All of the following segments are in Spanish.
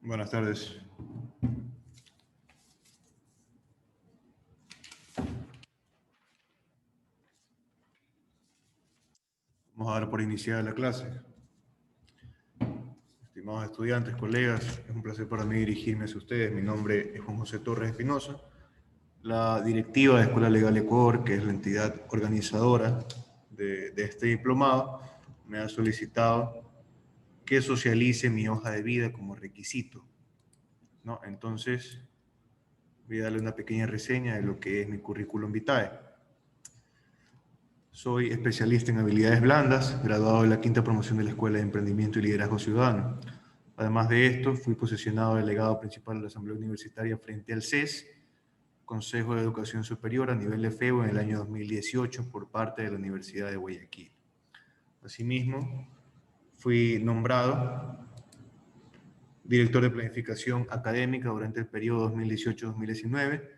Buenas tardes. Vamos a dar por iniciada la clase. Estimados estudiantes, colegas, es un placer para mí dirigirme hacia ustedes. Mi nombre es Juan José Torres Espinosa. La directiva de Escuela Legal Ecuador, que es la entidad organizadora de este diplomado, me ha solicitado que socialice mi hoja de vida como requisito, ¿no? Entonces, voy a darle una pequeña reseña de lo que es mi currículum vitae. Soy especialista en habilidades blandas, graduado de la 5ª promoción de la Escuela de Emprendimiento y Liderazgo Ciudadano. Además de esto, fui posesionado delegado principal de la Asamblea Universitaria frente al CES, Consejo de Educación Superior a nivel de FEU en el año 2018 por parte de la Universidad de Guayaquil. Asimismo, fui nombrado director de planificación académica durante el periodo 2018-2019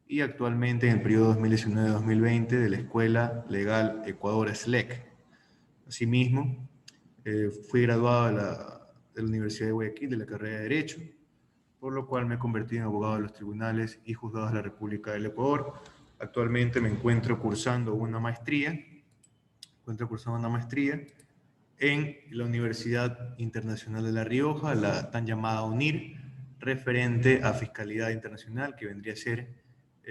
y actualmente en el periodo 2019-2020 de la Escuela Legal Ecuador SLEC. Asimismo, fui graduado de la Universidad de Guayaquil de la carrera de Derecho, por lo cual me he convertido en abogado de los tribunales y juzgados de la República del Ecuador. Actualmente me encuentro cursando una maestría en la Universidad Internacional de La Rioja, la tan llamada UNIR, referente a Fiscalidad Internacional, que vendría a ser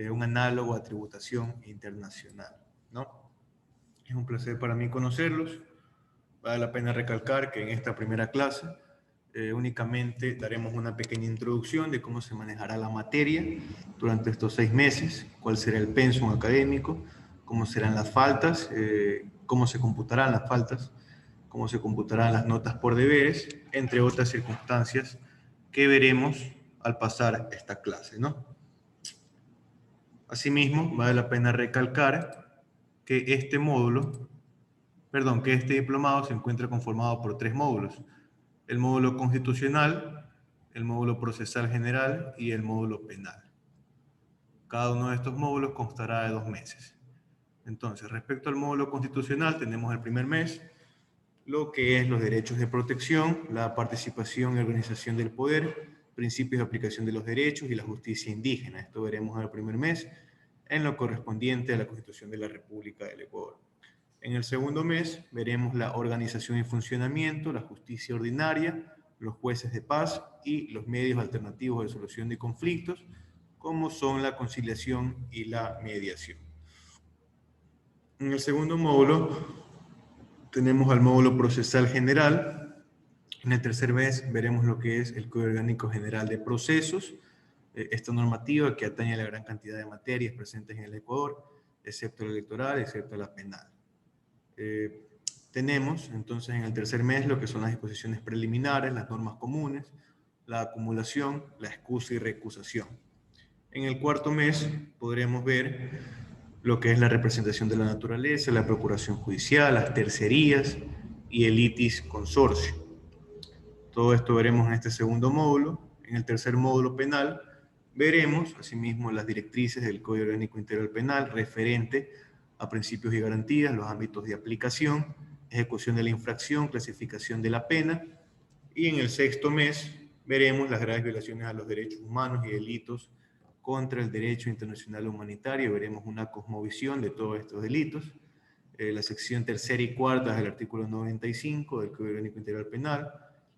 un análogo a tributación internacional, ¿no? Es un placer para mí conocerlos. Vale la pena recalcar que en esta primera clase únicamente daremos una pequeña introducción de cómo se manejará la materia durante estos 6 meses, cuál será el pensum académico, cómo serán las faltas, cómo se computarán las faltas, cómo se computarán las notas por deberes, entre otras circunstancias que veremos al pasar esta clase, ¿no? Asimismo, vale la pena recalcar que este diplomado se encuentra conformado por 3 módulos: el módulo constitucional, el módulo procesal general y el módulo penal. Cada uno de estos módulos constará de 2 meses. Entonces, respecto al módulo constitucional, tenemos el primer mes, lo que es los derechos de protección, la participación y organización del poder, principios de aplicación de los derechos y la justicia indígena. Esto veremos en el primer mes, en lo correspondiente a la Constitución de la República del Ecuador. En el segundo mes veremos la organización y funcionamiento, la justicia ordinaria, los jueces de paz y los medios alternativos de solución de conflictos, como son la conciliación y la mediación. En el segundo módulo tenemos al módulo procesal general. En el tercer mes veremos lo que es el Código Orgánico General de Procesos, esta normativa que atañe a la gran cantidad de materias presentes en el Ecuador, excepto la electoral, excepto la penal. Tenemos entonces en el tercer mes lo que son las disposiciones preliminares, las normas comunes, la acumulación, la excusa y recusación. En el cuarto mes podremos ver lo que es la representación de la naturaleza, la procuración judicial, las tercerías y el litis consorcio. Todo esto veremos en este segundo módulo. En el tercer módulo penal veremos asimismo las directrices del Código Orgánico Integral Penal referente a principios y garantías, los ámbitos de aplicación, ejecución de la infracción, clasificación de la pena. Y en el sexto mes veremos las graves violaciones a los derechos humanos y delitos contra el derecho internacional humanitario. Veremos una cosmovisión de todos estos delitos. La sección tercera y cuarta del artículo 95 del Código Orgánico Integral Penal,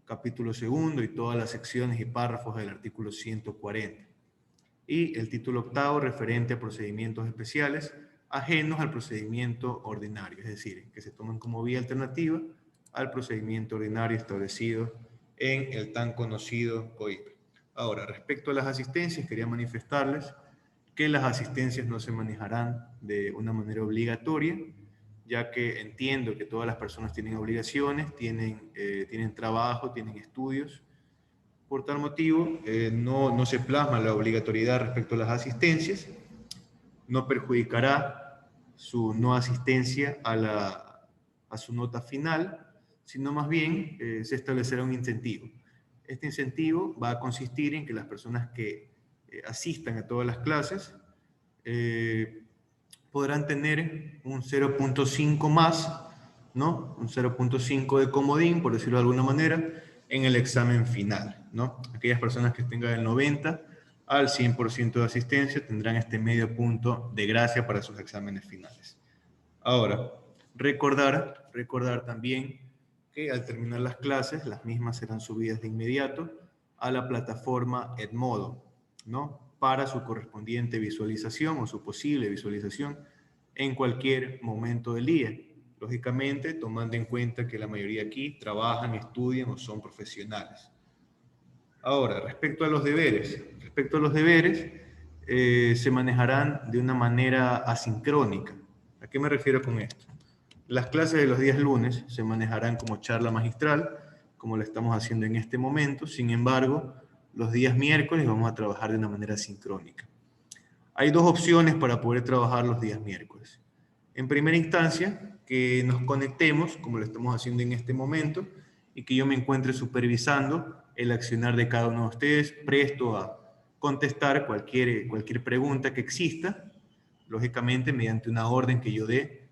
capítulo segundo y todas las secciones y párrafos del artículo 140. Y el título octavo referente a procedimientos especiales ajenos al procedimiento ordinario, es decir, que se toman como vía alternativa al procedimiento ordinario establecido en el tan conocido COIP. Ahora, respecto a las asistencias, quería manifestarles que las asistencias no se manejarán de una manera obligatoria, ya que entiendo que todas las personas tienen obligaciones, tienen trabajo, tienen estudios. Por tal motivo, no se plasma la obligatoriedad respecto a las asistencias, no perjudicará su no asistencia a su nota final, sino más bien se establecerá un incentivo. Este incentivo va a consistir en que las personas que asistan a todas las clases podrán tener un 0.5 más, ¿no? Un 0.5 de comodín, por decirlo de alguna manera, en el examen final, ¿no? Aquellas personas que tengan del 90 al 100% de asistencia tendrán este medio punto de gracia para sus exámenes finales. Ahora, recordar también que al terminar las clases, las mismas serán subidas de inmediato a la plataforma Edmodo, ¿no? Para su correspondiente visualización o su posible visualización en cualquier momento del día. Lógicamente, tomando en cuenta que la mayoría aquí trabajan, estudian o son profesionales. Ahora, respecto a los deberes, se manejarán de una manera asincrónica. ¿A qué me refiero con esto? Las clases de los días lunes se manejarán como charla magistral, como lo estamos haciendo en este momento. Sin embargo, los días miércoles vamos a trabajar de una manera sincrónica. Hay dos opciones para poder trabajar los días miércoles. En primera instancia, que nos conectemos, como lo estamos haciendo en este momento, y que yo me encuentre supervisando el accionar de cada uno de ustedes, presto a contestar cualquier pregunta que exista, lógicamente mediante una orden que yo dé,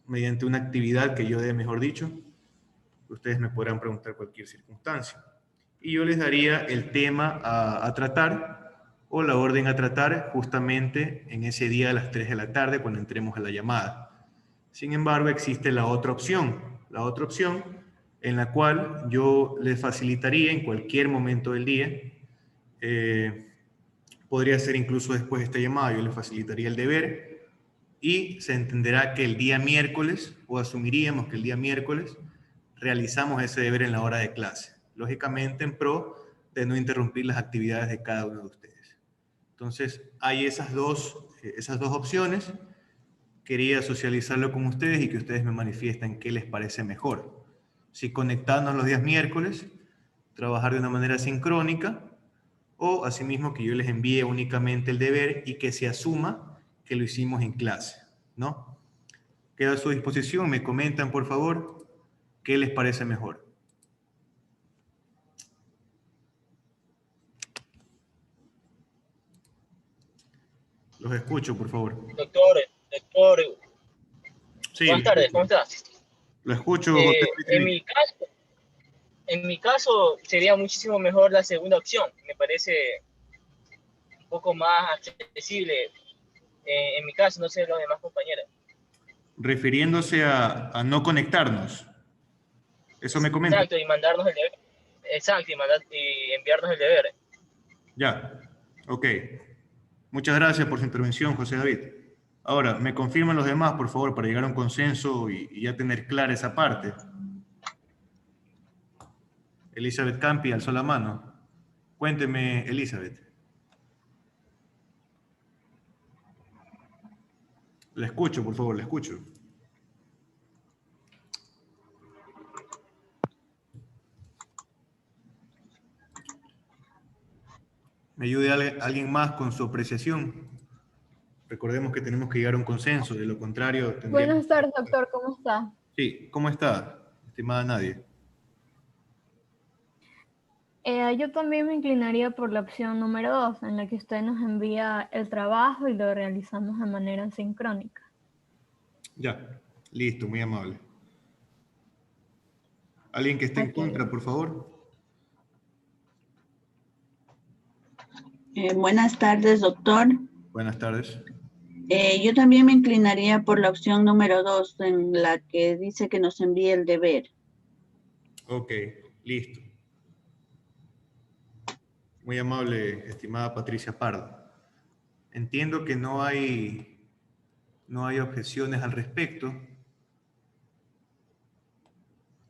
mediante una actividad que yo dé, mejor dicho, ustedes me podrán preguntar cualquier circunstancia. Y yo les daría el tema a tratar o la orden a tratar justamente en ese día a las 3 de la tarde cuando entremos a la llamada. Sin embargo, existe la otra opción en la cual yo les facilitaría en cualquier momento del día, podría ser incluso después de esta llamada, yo les facilitaría el deber y se entenderá que el día miércoles, o asumiríamos que el día miércoles, realizamos ese deber en la hora de clase. Lógicamente en pro de no interrumpir las actividades de cada uno de ustedes. Entonces, hay esas dos opciones. Quería socializarlo con ustedes y que ustedes me manifiesten qué les parece mejor. Si conectarnos los días miércoles, trabajar de una manera sincrónica, o asimismo que yo les envíe únicamente el deber y que se asuma que lo hicimos en clase, ¿no? Quedo a su disposición, me comentan por favor qué les parece mejor. Los escucho, por favor. Doctor, Sí, buenas tardes, ¿cómo está? Lo escucho, José. En mi caso sería muchísimo mejor la segunda opción, me parece un poco más accesible en mi caso, no sé los demás compañeros. Refiriéndose a no conectarnos. Eso me comenta. Exacto, y mandarnos el deber. Exacto, y enviarnos el deber. Ya, ok. Muchas gracias por su intervención, José David. Ahora, ¿me confirman los demás, por favor, para llegar a un consenso y ya tener clara esa parte? Elizabeth Campi alzó la mano. Cuénteme, Elizabeth. La escucho, por favor, la escucho. ¿Me ayude alguien más con su apreciación? Recordemos que tenemos que llegar a un consenso, de lo contrario tendríamos... Buenas tardes, doctor, ¿cómo está? Sí, ¿cómo está, estimada Nadia? Yo también me inclinaría por la opción número 2, en la que usted nos envía el trabajo y lo realizamos de manera sincrónica. Ya, listo, muy amable. ¿Alguien que esté en contra, por favor? Buenas tardes, doctor. Buenas tardes. Yo también me inclinaría por la opción número 2, en la que dice que nos envíe el deber. Ok, listo. Muy amable, estimada Patricia Pardo. Entiendo que no hay objeciones al respecto.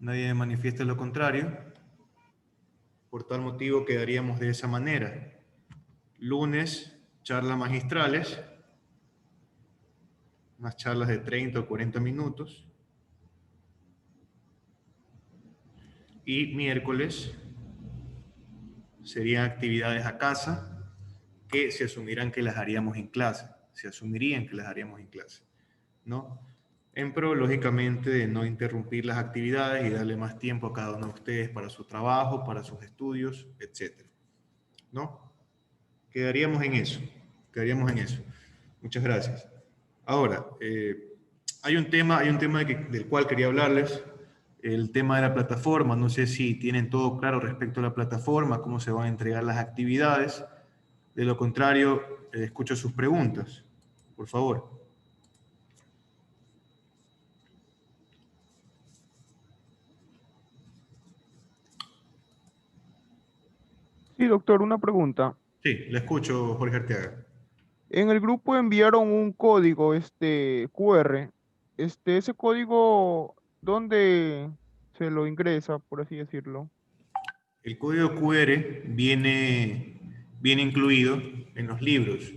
Nadie me manifiesta lo contrario. Por tal motivo quedaríamos de esa manera. Lunes, charlas magistrales, unas charlas de 30 o 40 minutos. Y miércoles serían actividades a casa que se asumirán que las haríamos en clase. Se asumirían que las haríamos en clase, ¿no? en pro, lógicamente, de no interrumpir las actividades y darle más tiempo a cada uno de ustedes para su trabajo, para sus estudios, etc. ¿No? Quedaríamos en eso. Quedaríamos en eso. Muchas gracias. Ahora, hay un tema del cual quería hablarles, el tema de la plataforma. No sé si tienen todo claro respecto a la plataforma, cómo se van a entregar las actividades. De lo contrario, escucho sus preguntas. Por favor. Sí, doctor, una pregunta. Sí, le escucho, Jorge Arteaga. En el grupo enviaron un código, QR. Ese código, ¿dónde se lo ingresa, por así decirlo? El código QR viene incluido en los libros.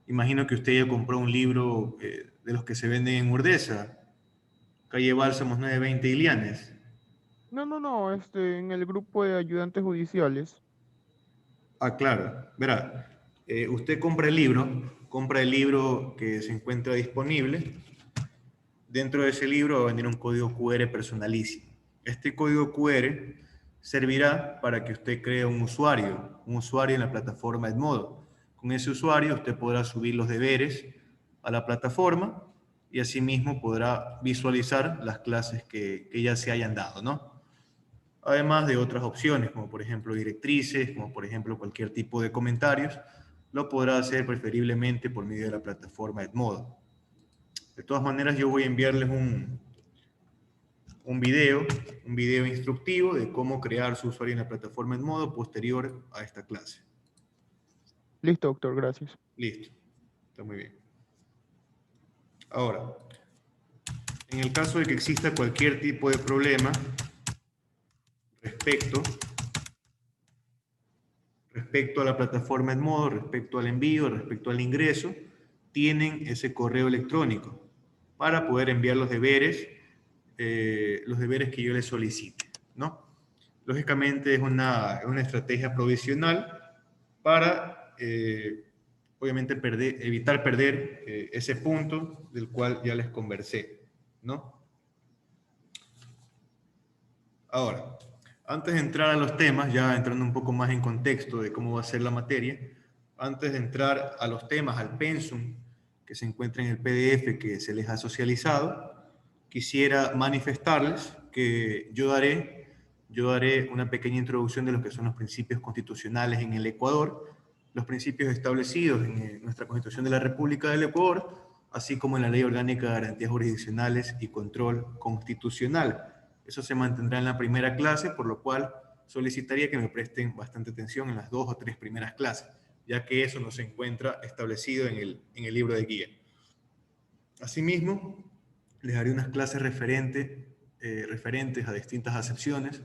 Imagino que usted ya compró un libro de los que se venden en Urdesa, calle Bálsamos 920 Ilianes. No, en el grupo de ayudantes judiciales. Ah, claro. Verá, usted compra el libro que se encuentra disponible. Dentro de ese libro va a venir un código QR personalísimo. Este código QR servirá para que usted cree un usuario en la plataforma Edmodo. Con ese usuario usted podrá subir los deberes a la plataforma y asimismo podrá visualizar las clases que ya se hayan dado, ¿no? Además de otras opciones, como por ejemplo directrices, como por ejemplo cualquier tipo de comentarios, lo podrá hacer preferiblemente por medio de la plataforma Edmodo. De todas maneras, yo voy a enviarles un video instructivo de cómo crear su usuario en la plataforma Edmodo posterior a esta clase. Listo, doctor, gracias. Listo, está muy bien. Ahora, en el caso de que exista cualquier tipo de problema respecto a la plataforma Edmodo, respecto al envío, respecto al ingreso, tienen ese correo electrónico para poder enviar los deberes que yo les solicite, ¿no? Lógicamente es una estrategia provisional para, obviamente, evitar perder ese punto del cual ya les conversé, ¿no? Ahora, antes de entrar a los temas, ya entrando un poco más en contexto de cómo va a ser la materia, antes de entrar a los temas, al pensum que se encuentra en el PDF que se les ha socializado, quisiera manifestarles que yo daré una pequeña introducción de lo que son los principios constitucionales en el Ecuador, los principios establecidos en nuestra Constitución de la República del Ecuador, así como en la Ley Orgánica de Garantías Jurisdiccionales y Control Constitucional. Eso se mantendrá en la primera clase, por lo cual solicitaría que me presten bastante atención en las 2 o 3 primeras clases, ya que eso no se encuentra establecido en el libro de guía. Asimismo, les haré unas clases referentes a distintas acepciones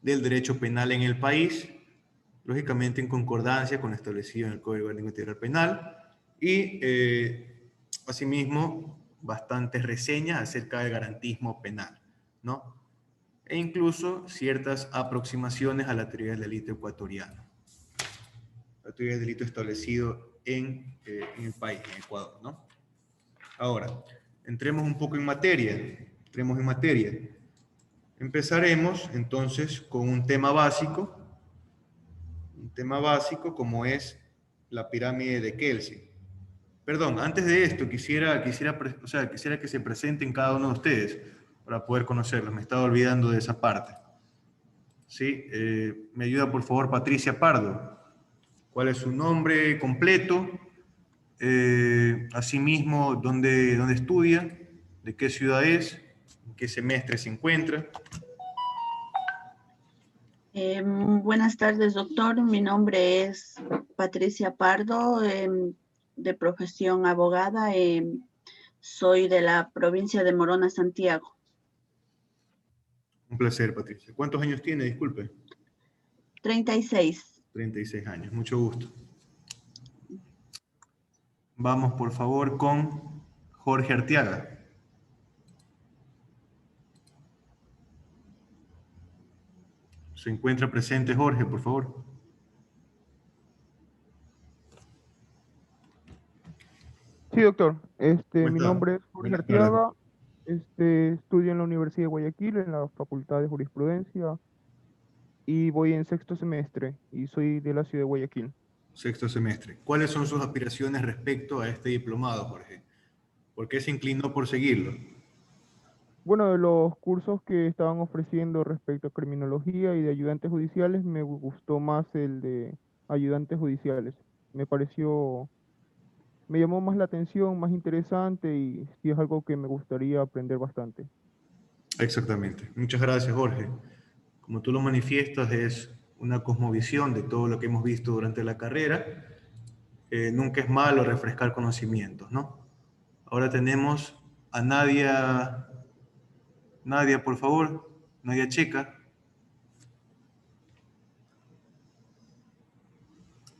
del derecho penal en el país, lógicamente en concordancia con lo establecido en el Código Orgánico Integral Penal, y asimismo bastantes reseñas acerca del garantismo penal, ¿no? E incluso ciertas aproximaciones a la teoría del delito ecuatoriano, la teoría del delito establecido en el país, en Ecuador, ¿no? Ahora, entremos un poco en materia, Empezaremos entonces con un tema básico como es la pirámide de Kelsen. Perdón, antes de esto quisiera que se presenten cada uno de ustedes para poder conocerlos. Me estaba olvidando de esa parte. ¿Sí? Me ayuda por favor Patricia Pardo. ¿Cuál es su nombre completo? Asimismo, ¿dónde estudia? ¿De qué ciudad es? ¿En qué semestre se encuentra? Buenas tardes, doctor. Mi nombre es Patricia Pardo, de profesión abogada. Soy de la provincia de Morona, Santiago. Un placer, Patricia. ¿Cuántos años tiene? Disculpe. 36. 36 años. Mucho gusto. Vamos, por favor, con Jorge Arteaga. ¿Se encuentra presente Jorge, por favor? Sí, doctor. ¿Cómo Mi está? nombre es Jorge Buenas tardes. Arteaga. Estudio en la Universidad de Guayaquil, en la Facultad de Jurisprudencia, y voy en sexto semestre, y soy de la ciudad de Guayaquil. Sexto semestre. ¿Cuáles son sus aspiraciones respecto a este diplomado, Jorge? ¿Por qué se inclinó por seguirlo? Bueno, de los cursos que estaban ofreciendo respecto a criminología y de ayudantes judiciales, me gustó más el de ayudantes judiciales. Me pareció, me llamó más la atención, más interesante y sí es algo que me gustaría aprender bastante. Exactamente. Muchas gracias, Jorge. Como tú lo manifiestas, es una cosmovisión de todo lo que hemos visto durante la carrera. Nunca es malo refrescar conocimientos, ¿no? Ahora tenemos a Nadia. Nadia, por favor. Nadia Checa.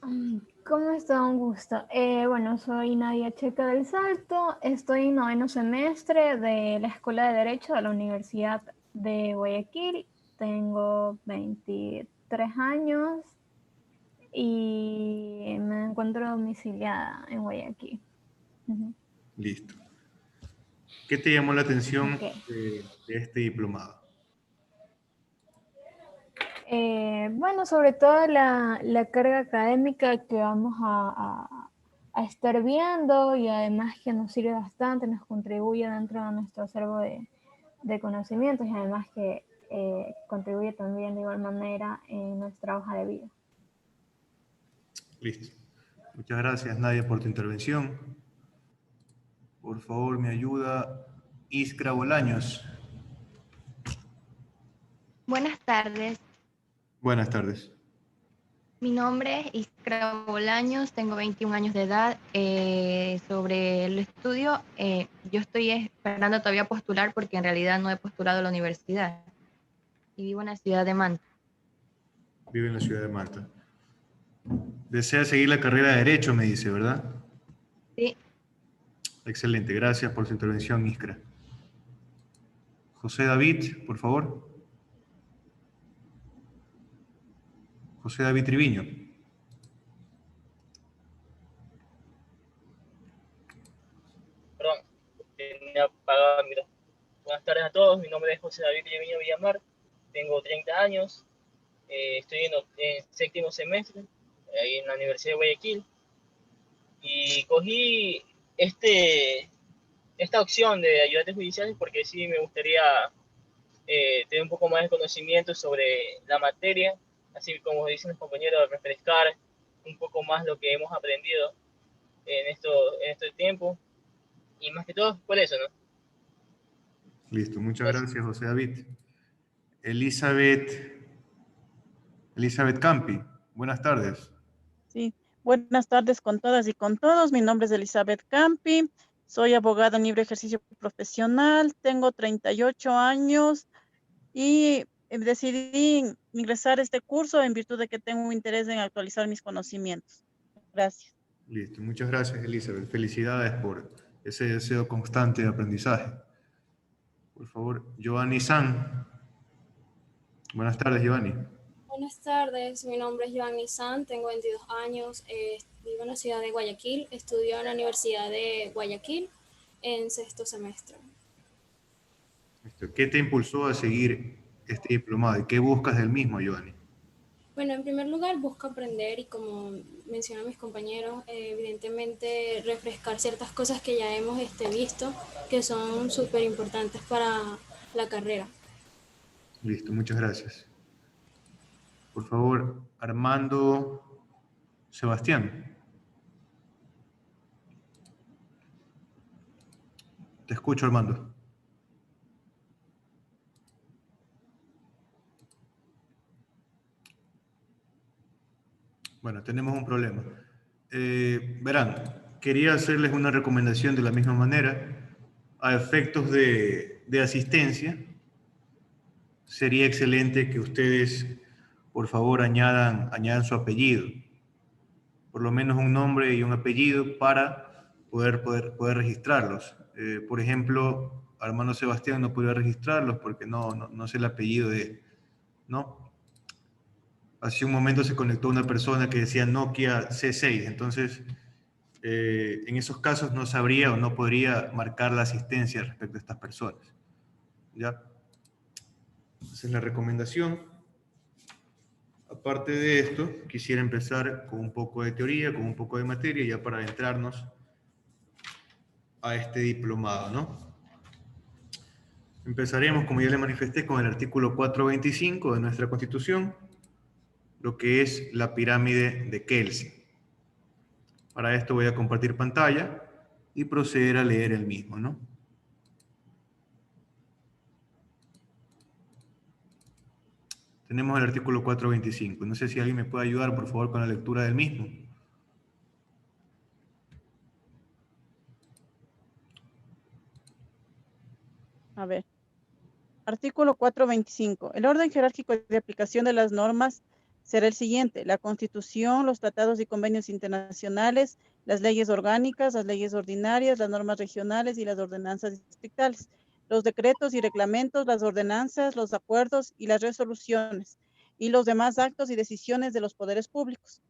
¿Cómo está? Un gusto. Bueno, soy Nadia Checa del Salto, estoy en noveno semestre de la Escuela de Derecho de la Universidad de Guayaquil, tengo 23 años y me encuentro domiciliada en Guayaquil. Ujú. Listo. ¿Qué te llamó la atención Ok. de este diplomado? Bueno, sobre todo la carga académica que vamos a estar viendo y además que nos sirve bastante, nos contribuye dentro de nuestro acervo de conocimientos y además que contribuye también de igual manera en nuestra hoja de vida. Listo. Muchas gracias, Nadia, por tu intervención. Por favor, me ayuda Iskra Bolaños. Buenas tardes, Buenas tardes. mi nombre es Iskra Bolaños, tengo 21 años de edad. Sobre el estudio, yo estoy esperando todavía postular porque en realidad no he postulado a la universidad y vivo en la ciudad de Manta. Vive en la ciudad de Malta. Desea seguir la carrera de Derecho, me dice, ¿verdad? Sí, Excelente. Gracias por su intervención, Iskra. José David, por favor. José David Triviño. Perdón, tenía apagado el micrófono. Buenas tardes a todos, mi nombre es José David Villamar, tengo 30 años, estoy en séptimo semestre ahí en la Universidad de Guayaquil y cogí esta opción de ayudantes judiciales porque sí me gustaría tener un poco más de conocimiento sobre la materia, así como dicen los compañeros, refrescar un poco más lo que hemos aprendido en este tiempo y más que todo por eso, ¿no? Listo. Muchas Gracias. gracias, José David. Elizabeth Campi. Buenas tardes. Sí, buenas tardes con todas y con todos. Mi nombre es Elizabeth Campi. Soy abogada en libre ejercicio profesional. Tengo 38 años y decidí ingresar a este curso en virtud de que tengo un interés en actualizar mis conocimientos. Gracias. Listo. Muchas gracias, Elizabeth. Felicidades por ese deseo constante de aprendizaje. Por favor, Giovanni San. Buenas tardes, Giovanni. Buenas tardes, mi nombre es Joan Nizan, tengo 22 años, vivo en la ciudad de Guayaquil, estudio en la Universidad de Guayaquil en sexto semestre. Listo. ¿Qué te impulsó a seguir este diplomado y qué buscas del mismo, Giovanni? Bueno, en primer lugar busco aprender y como mencionan mis compañeros, evidentemente refrescar ciertas cosas que ya hemos visto que son súper importantes para la carrera. Listo, muchas gracias. Por favor, Armando Sebastián. Te escucho, Armando. Bueno, tenemos un problema. Verán, quería hacerles una recomendación de la misma manera. A efectos de asistencia, sería excelente que ustedes, por favor, añadan su apellido. Por lo menos un nombre y un apellido para poder registrarlos. Por ejemplo, Armando Sebastián no podría registrarlos porque no sé el apellido de, ¿no? Hace un momento se conectó una persona que decía Nokia C6, entonces en esos casos no sabría o no podría marcar la asistencia respecto a estas personas. ¿Ya? Esa es la recomendación. Aparte de esto, quisiera empezar con un poco de teoría, con un poco de materia, ya para adentrarnos a este diplomado, ¿no? Empezaremos, como ya le manifesté, con el artículo 425 de nuestra Constitución, lo que es la pirámide de Kelsen. Para esto voy a compartir pantalla y proceder a leer el mismo, ¿no? Tenemos el artículo 425. No sé si alguien me puede ayudar, por favor, con la lectura del mismo. A ver. Artículo 425. El orden jerárquico de aplicación de las normas será el siguiente: la Constitución, los tratados y convenios internacionales, las leyes orgánicas, las leyes ordinarias, las normas regionales y las ordenanzas distritales, los decretos y reglamentos, las ordenanzas, los acuerdos y las resoluciones, y los demás actos y decisiones de los poderes públicos.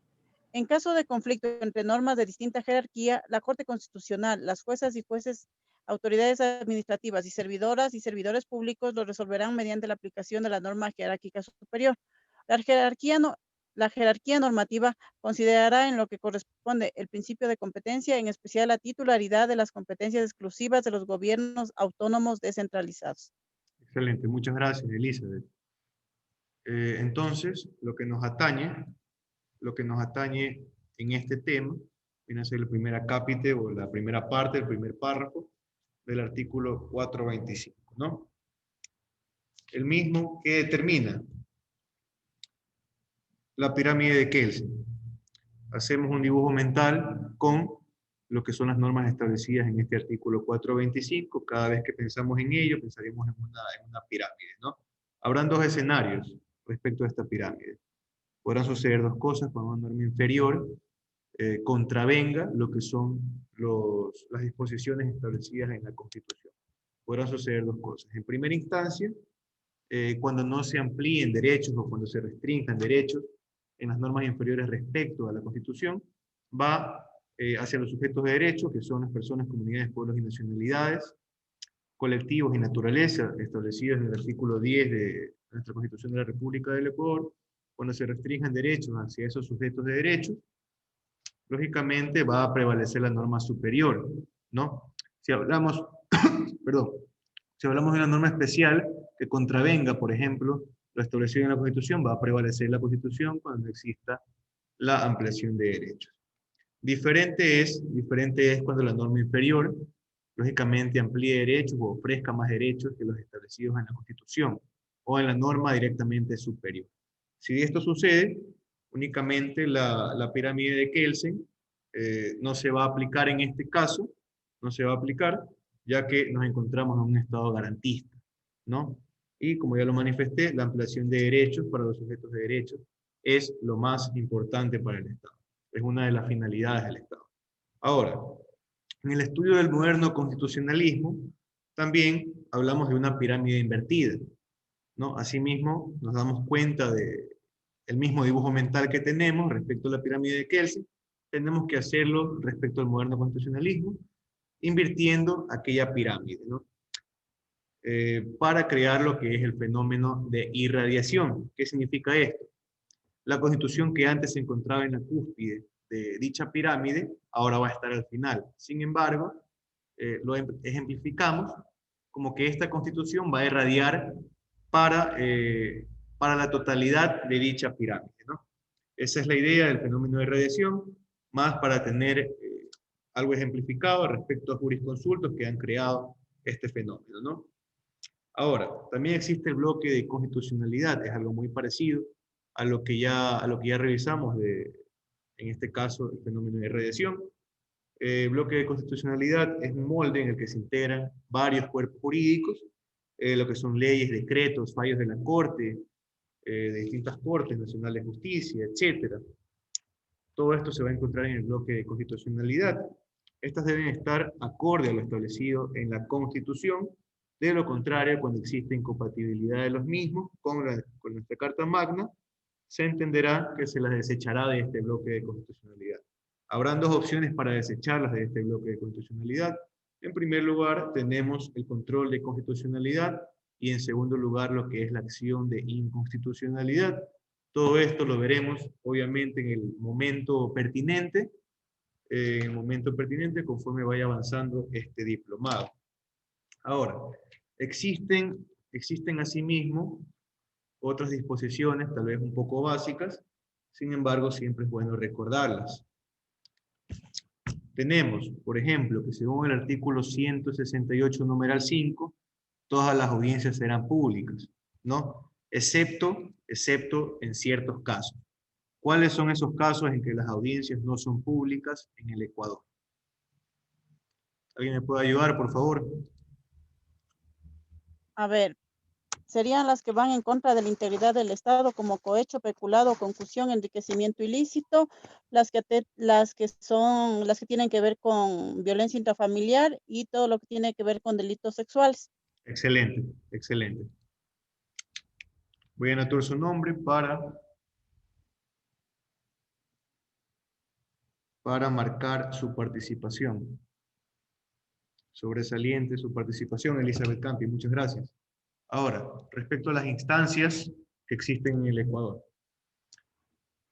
En caso de conflicto entre normas de distinta jerarquía, la Corte Constitucional, las juezas y jueces, autoridades administrativas y servidoras y servidores públicos lo resolverán mediante la aplicación de la norma jerárquica superior. La jerarquía normativa considerará en lo que corresponde el principio de competencia, en especial la titularidad de las competencias exclusivas de los gobiernos autónomos descentralizados. Excelente, muchas gracias, Elizabeth. Entonces, lo que nos atañe en este tema viene a ser el primer acápite o la primera parte, el primer párrafo del artículo 425, ¿no? El mismo que determina la pirámide de Kelsen. Hacemos un dibujo mental con lo que son las normas establecidas en este artículo 425. Cada vez que pensamos en ello, pensaremos en una pirámide, ¿no? Habrán dos escenarios respecto a esta pirámide. Podrán suceder dos cosas cuando una norma inferior contravenga lo que son las disposiciones establecidas en la Constitución. Podrán suceder dos cosas. En primera instancia, cuando no se amplíen derechos o cuando se restrinjan derechos en las normas inferiores respecto a la Constitución, va hacia los sujetos de derecho, que son las personas, comunidades, pueblos y nacionalidades, colectivos y naturaleza, establecidos en el artículo 10 de nuestra Constitución de la República del Ecuador. Cuando se restrinjan derechos hacia esos sujetos de derecho, lógicamente va a prevalecer la norma superior, ¿no? Si hablamos, perdón, si hablamos de una norma especial que contravenga, por ejemplo, lo establecido en la Constitución, va a prevalecer la Constitución cuando exista la ampliación de derechos. Diferente es cuando la norma inferior, lógicamente, amplíe derechos o ofrezca más derechos que los establecidos en la Constitución o en la norma directamente superior. Si esto sucede, únicamente la pirámide de Kelsen no se va a aplicar en este caso, no se va a aplicar, ya que nos encontramos en un estado garantista, ¿no? Y como ya lo manifesté, la ampliación de derechos para los sujetos de derechos es lo más importante para el Estado. Es una de las finalidades del Estado. Ahora, en el estudio del moderno constitucionalismo, también hablamos de una pirámide invertida, ¿no? Asimismo, nos damos cuenta del mismo dibujo mental que tenemos respecto a la pirámide de Kelsen, tenemos que hacerlo respecto al moderno constitucionalismo, invirtiendo aquella pirámide, ¿no? Para crear lo que es el fenómeno de irradiación. ¿Qué significa esto? La Constitución que antes se encontraba en la cúspide de dicha pirámide, ahora va a estar al final. Sin embargo, lo ejemplificamos como que esta Constitución va a irradiar para la totalidad de dicha pirámide, ¿no? Esa es la idea del fenómeno de irradiación, más para tener algo ejemplificado respecto a jurisconsultos que han creado este fenómeno, ¿no? Ahora, también existe el bloque de constitucionalidad, es algo muy parecido a lo que ya revisamos en este caso, el fenómeno de irradiación. El bloque de constitucionalidad es un molde en el que se integran varios cuerpos jurídicos, lo que son leyes, decretos, fallos de la Corte, de distintas Cortes Nacionales de Justicia, etc. Todo esto se va a encontrar en el bloque de constitucionalidad. Estas deben estar acorde a lo establecido en la Constitución. De lo contrario, cuando existe incompatibilidad de los mismos con nuestra Carta Magna, se entenderá que se las desechará de este bloque de constitucionalidad. Habrán dos opciones para desecharlas de este bloque de constitucionalidad. En primer lugar, tenemos el control de constitucionalidad y en segundo lugar lo que es la acción de inconstitucionalidad. Todo esto lo veremos obviamente en el momento pertinente, conforme vaya avanzando este diplomado. Ahora, existen asimismo otras disposiciones, tal vez un poco básicas, sin embargo siempre es bueno recordarlas. Tenemos, por ejemplo, que según el artículo 168, numeral 5, todas las audiencias serán públicas, ¿no? Excepto en ciertos casos. ¿Cuáles son esos casos en que las audiencias no son públicas en el Ecuador? ¿Alguien me puede ayudar, por favor? A ver, serían las que van en contra de la integridad del Estado, como cohecho, peculado, concusión, enriquecimiento ilícito, las que tienen que ver con violencia intrafamiliar y todo lo que tiene que ver con delitos sexuales. Excelente, excelente. Voy a anotar su nombre para marcar su participación. Sobresaliente su participación, Elizabeth Campi, muchas gracias. Ahora, respecto a las instancias que existen en el Ecuador.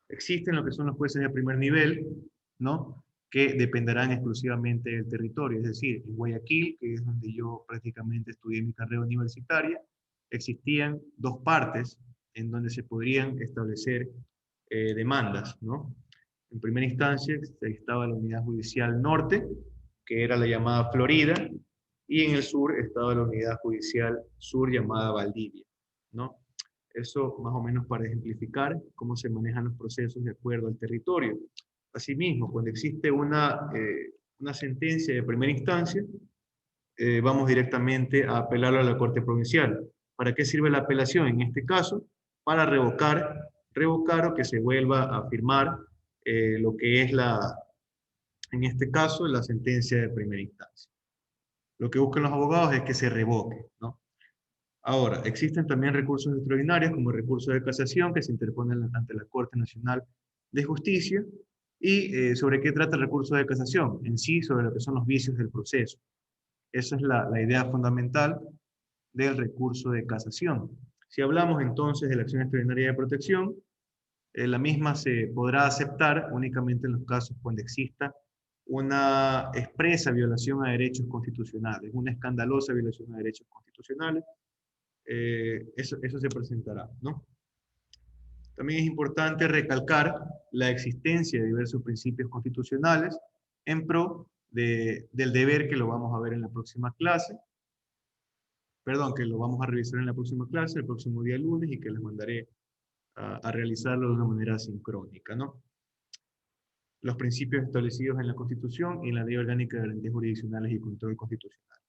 Existen lo que son los jueces de primer nivel, ¿no? Que dependerán exclusivamente del territorio. Es decir, en Guayaquil, que es donde yo prácticamente estudié mi carrera universitaria, existían dos partes en donde se podrían establecer demandas, ¿no? En primera instancia estaba la Unidad Judicial Norte, que era la llamada Florida, y en el sur estaba la Unidad Judicial Sur llamada Valdivia, ¿no? Eso más o menos para ejemplificar cómo se manejan los procesos de acuerdo al territorio. Asimismo, cuando existe una sentencia de primera instancia, vamos directamente a apelarlo a la Corte Provincial. ¿Para qué sirve la apelación? En este caso, para revocar o que se vuelva a firmar lo que es en este caso, la sentencia de primera instancia. Lo que buscan los abogados es que se revoque, ¿no? Ahora, existen también recursos extraordinarios como el recurso de casación que se interponen ante la Corte Nacional de Justicia. ¿Y sobre qué trata el recurso de casación? En sí, sobre lo que son los vicios del proceso. Esa es la idea fundamental del recurso de casación. Si hablamos entonces de la acción extraordinaria de protección, la misma se podrá aceptar únicamente en los casos cuando exista una expresa violación a derechos constitucionales, una escandalosa violación a derechos constitucionales. Eso se presentará, ¿no? También es importante recalcar la existencia de diversos principios constitucionales en pro del deber que lo vamos a ver en la próxima clase, que lo vamos a revisar en la próxima clase, el próximo día lunes, y que les mandaré a realizarlo de una manera sincrónica, ¿no? Los principios establecidos en la Constitución y en la Ley Orgánica de Garantías Jurisdiccionales y Control Constitucional.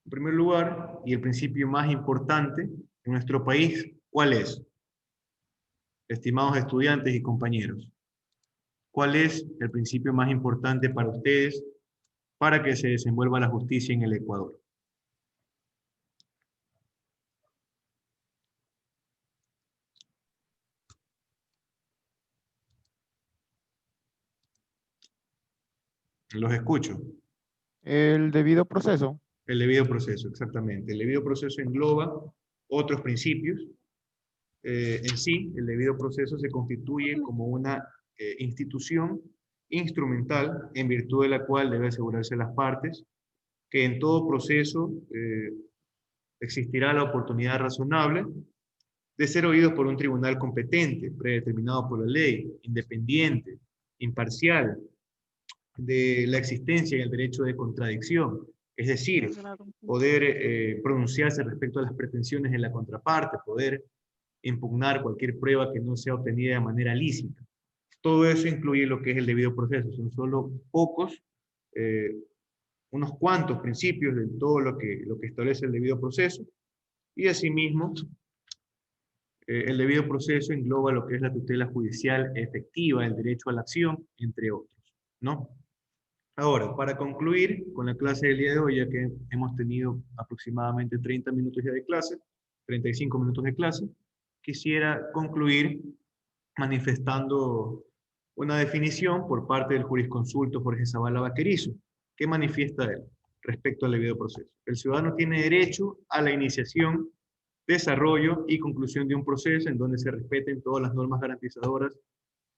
En primer lugar, y el principio más importante en nuestro país, ¿cuál es? Estimados estudiantes y compañeros, ¿cuál es el principio más importante para ustedes para que se desenvuelva la justicia en el Ecuador? Los escucho. El debido proceso. El debido proceso, exactamente. El debido proceso engloba otros principios. En sí, el debido proceso se constituye como una institución instrumental en virtud de la cual debe asegurarse las partes que en todo proceso existirá la oportunidad razonable de ser oídos por un tribunal competente, predeterminado por la ley, independiente, imparcial, de la existencia y el derecho de contradicción, es decir, poder pronunciarse respecto a las pretensiones de la contraparte, poder impugnar cualquier prueba que no sea obtenida de manera lícita. Todo eso incluye lo que es el debido proceso. Son solo pocos, unos cuantos principios de todo lo que establece el debido proceso, y asimismo el debido proceso engloba lo que es la tutela judicial efectiva, el derecho a la acción, entre otros, ¿no? Ahora, para concluir con la clase del día de hoy, ya que hemos tenido aproximadamente 30 minutos ya de clase, 35 minutos de clase, quisiera concluir manifestando una definición por parte del jurisconsulto Jorge Zavala Vaquerizo. ¿Qué manifiesta él respecto al debido proceso? El ciudadano tiene derecho a la iniciación, desarrollo y conclusión de un proceso en donde se respeten todas las normas garantizadoras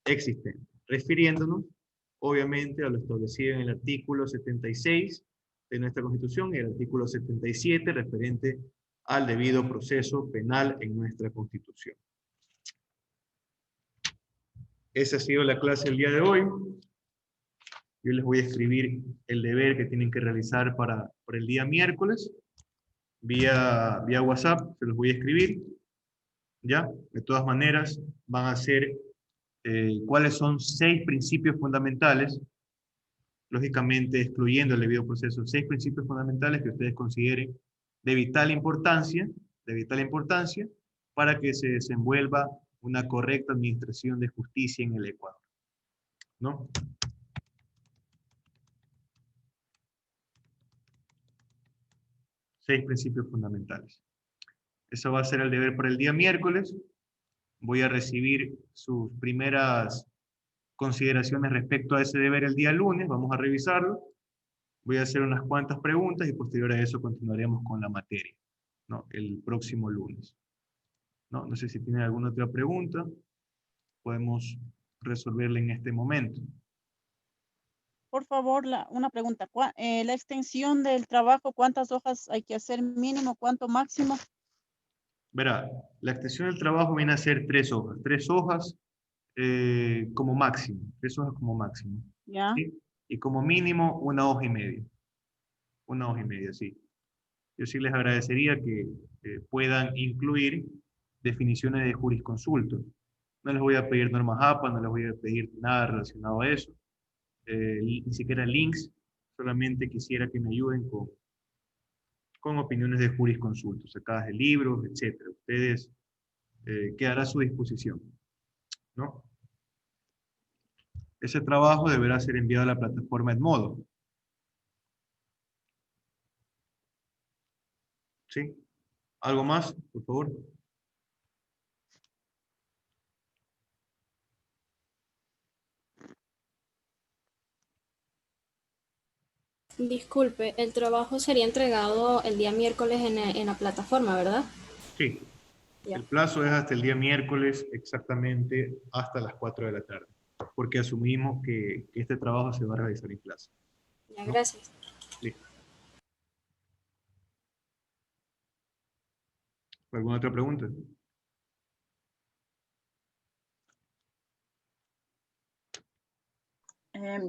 existentes, refiriéndonos obviamente a lo establecido en el artículo 76 de nuestra Constitución y el artículo 77 referente al debido proceso penal en nuestra Constitución. Esa ha sido la clase del día de hoy. Yo les voy a escribir el deber que tienen que realizar para el día miércoles. Vía WhatsApp se los voy a escribir. ¿Ya? De todas maneras, van a ser cuáles son 6 principios fundamentales, lógicamente excluyendo el debido proceso, 6 principios fundamentales que ustedes consideren de vital importancia para que se desenvuelva una correcta administración de justicia en el Ecuador. ¿No? Seis principios fundamentales. Eso va a ser el deber para el día miércoles. Voy a recibir sus primeras consideraciones respecto a ese deber el día lunes. Vamos a revisarlo. Voy a hacer unas cuantas preguntas y posterior a eso continuaremos con la materia, ¿no? El próximo lunes. No sé si tienen alguna otra pregunta. Podemos resolverla en este momento. Por favor, una pregunta. La extensión del trabajo, ¿cuántas hojas hay que hacer mínimo? ¿Cuánto máximo? Verá, la extensión del trabajo viene a ser 3 hojas. 3 hojas como máximo. 3 hojas como máximo. ¿Ya? ¿Sí? Y como mínimo 1 hoja y media. 1 hoja y media, sí. Yo sí les agradecería que puedan incluir definiciones de jurisconsulto. No les voy a pedir normas APA, no les voy a pedir nada relacionado a eso. Ni siquiera links, solamente quisiera que me ayuden con opiniones de jurisconsulto, sacadas de libros, etc. Ustedes quedará a su disposición, ¿no? Ese trabajo deberá ser enviado a la plataforma Edmodo. ¿Sí? ¿Algo más, por favor? Disculpe, el trabajo sería entregado el día miércoles en la plataforma, ¿verdad? Sí. Ya. El plazo es hasta el día miércoles, exactamente hasta las 4 de la tarde, porque asumimos que este trabajo se va a realizar en clase. Ya, ¿No? gracias. Listo. ¿Alguna otra pregunta?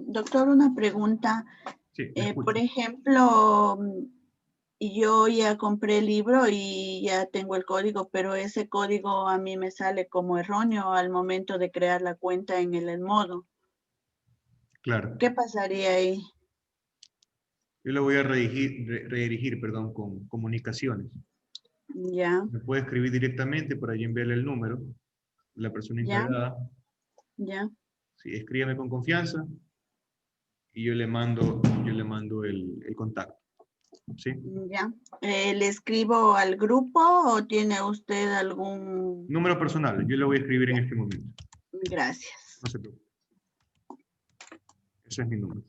Doctor, una pregunta. Sí, me escucho. Por ejemplo, yo ya compré el libro y ya tengo el código, pero ese código a mí me sale como erróneo al momento de crear la cuenta en el Edmodo. Claro. ¿Qué pasaría ahí? Yo lo voy a redirigir, perdón, con comunicaciones. Ya, Me puede escribir directamente para yo enviarle el número de la persona ya, encargada. ya. Sí, escríbame con confianza y yo le mando el contacto. ¿Sí? Ya. ¿Le escribo al grupo o tiene usted algún...? Número personal, yo le voy a escribir en Ya. este momento. Gracias. No se preocupe. Ese es mi número.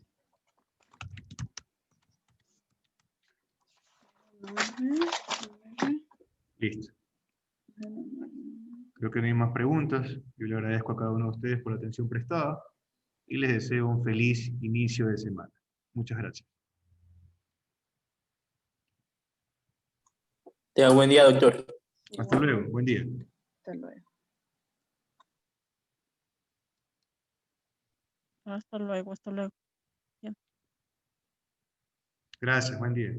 Listo. Creo que no hay más preguntas. Yo le agradezco a cada uno de ustedes por la atención prestada y les deseo un feliz inicio de semana. Muchas gracias. Tenga buen día, doctor. Hasta luego. Buen día. Hasta luego. Hasta luego, hasta luego. Gracias. Buen día.